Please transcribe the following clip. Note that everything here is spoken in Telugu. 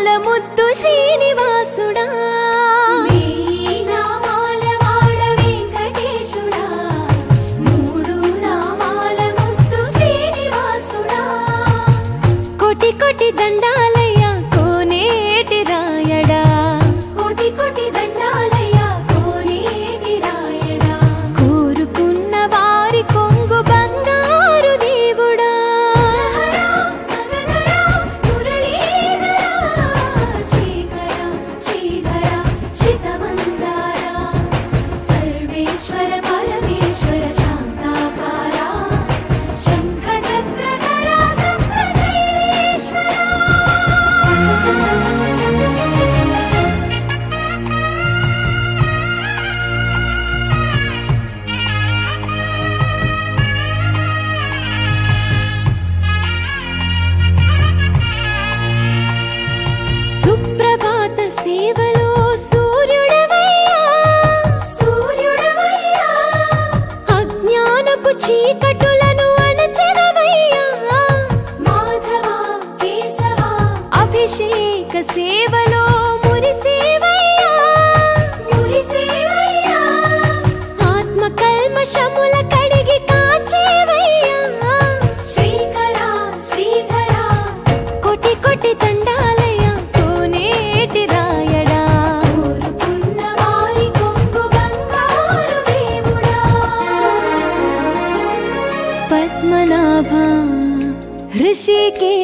నామాల ముద్దు శ్రీనివాసుడా నామాల వాడ వెంకటేశుడా మూడు నామాల ముద్దు శ్రీనివాసుడా కోటి కోటి దండాలయ్యా కోనేటి రాయడా కోటి కోటి దండాలయ్యా కోనేటి రాయడా కోరుకున్న వారి కొంగు బంగారు దేవుడా సర్వేశ్వర పరమేశ్వర శాంతాకారా శంఖ చక్రధరా సప్తశైలేశ్వరా సుప్రభాత సేవలో సూర్యుడవయ్యా సూర్యుడవయ్యా అజ్ఞానపు చీకటులను అణచెదవయ్యా మాధవ కేశవ అభిషేక సేవలో మురిసేవయ్యా మురిసేవయ్యా ఆత్మ కల్మషముల కడిగి కాచేవయ్యా శ్రీకర శ్రీధర కోటి కోటి దండాలయ్యా కోనేటి రాయడా కోరుకున్న వారి కొంగు బంగారు దేవుడా పద్మనాభ ఋషికేశ